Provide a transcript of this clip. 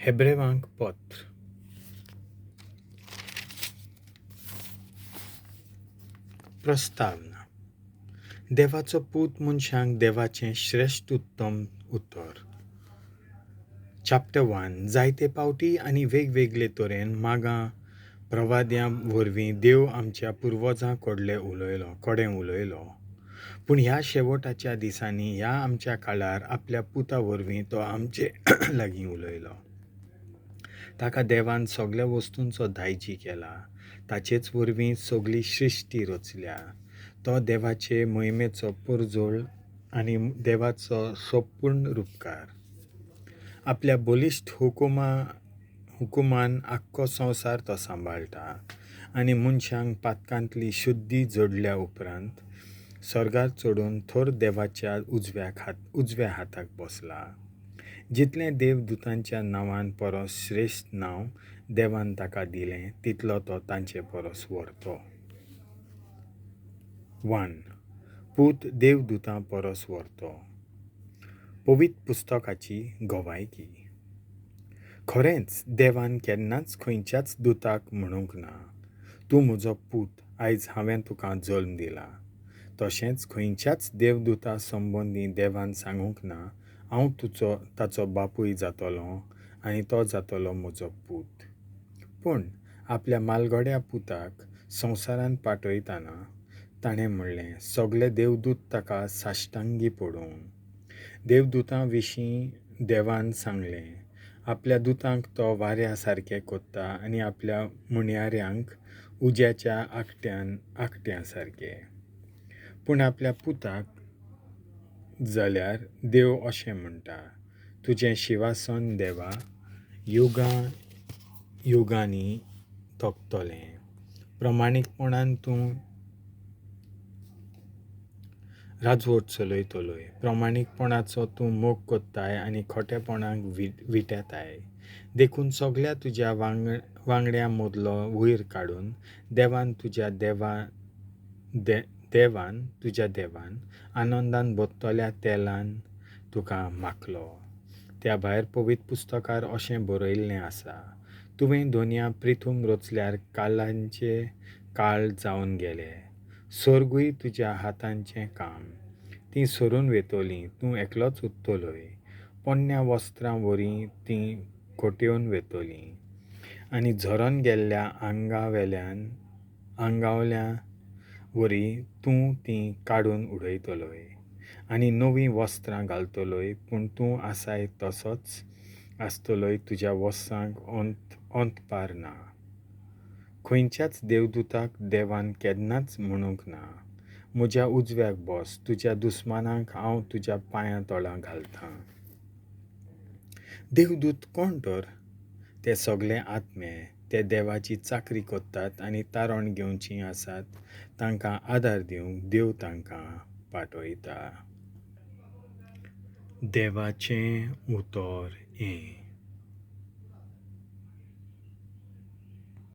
हेब्रेवांक पोत्र प्रस्तावना. देवाचो पूत मनशांक देवाचें श्रेष्ठ उत्तम उतर. Ch.1 जायते पावटी आनी वेगवेगळे तरेन मागां प्रवाद्यां वरवीं देव आमच्या पुर्वजां कडेन उलयलो. पूण ह्या शेवटाच्या दिसांनी ह्या आमच्या काळार आपल्या पुता वरवीं तो आमचे लागीं उलयलो. ताका देवान सगळ्या वस्तूंचो दायजी केला. ताचेच वरवीं सगळी सृश्टी रचल्या. तो देवाचे महिमेचो परजोळ आनी देवाचो संपूर्ण रूपकार. आपल्या बलिश्ठ हुकुमान आख्खो संवसार तो सांबाळटा आनी मनशांक पातकांतली शुद्धी जोडल्या उपरांत स्वर्गार चडून थोर देवाच्या उजव्या हाताक बसला. जितलें देवदूतांच्या नांवान परस श्रेष्ठ नांव देवान ताका दिलें तितलो तो तांचे परस व्हरतो. 1. पूत देवदूतां परस व्हरतो. पवित्र पुस्तकाची गवायकी. खरेंच देवान केन्नाच खंयच्याच दुताक म्हणूंक ना, तूं म्हजो पूत, आयज हांवें तुका जल्म दिला. तशेंच खंयच्याच देवदूता संबंदी देवान सांगूंक ना, हांव ताचो बापूय जातलों आनी तो जातलो म्हजो पूत. पूण आपल्या मालगड्या पुताक संवसारांत पाठयतना ताणें म्हणलें, सगळे देवदूत ताका साश्टांगी पडूं. देवदूतां विशीं देवान सांगलें, आपल्या दुतांक तो वाऱ्या सारकें कोत्ता आनी आपल्या म्हणयाऱ्यांक उज्याच्या आकट्यां सारकें. पूण आपल्या पुताक जाल्यार देव अशें म्हणटा, तुजें शिवासन देवा युगांनी तोपतलें. प्रामाणीकपणान तूं राजवट चलयतलोय. प्रामाणीकपणाचो तूं मोग कोत्ताय आनी खोटेपणाक विटेताय. देखून सगळ्या तुज्या वांगड्यां मदलो वयर काडून देवान तुज्या देवान आनंदान भरतल्या तेलान तुका माखलो. त्या भायर पवित्र पुस्तकार अशें बरयल्लें आसा, तुवें दोनया प्रिथूम रचल्यार काळांचे काळ जावन गेले. सर्गूय तुज्या हातांचें काम. तीं सरून वेतलीं, तूं एकलोच उरतलोय. पोन्न्या वस्त्रां वरीं तीं खोट्योवन वेतलीं आनी झरोन गेल्ल्या आंगावल्या वरीं तूं तीं काडून उडयतलोय आनी नवीं वस्त्रां घालतलोय. पूण तूं आसाय तसोच आसतलोय. तुज्या वस्त्रांक अंत पार ना. खंयच्याच देवदूताक देवान केन्नाच म्हणूंक ना, म्हज्या उजव्याक बस, तुज्या दुस्मानांक हांव तुज्या पांयां तळां घालतां. देवदूत कोण तर? ते सगळे आत्मे. ते देवाची चाकरी कोत्तात आनी तारण घेवचीं आसात तांकां आदार दिवंक देव तांकां पाठयता. देवाचें उतर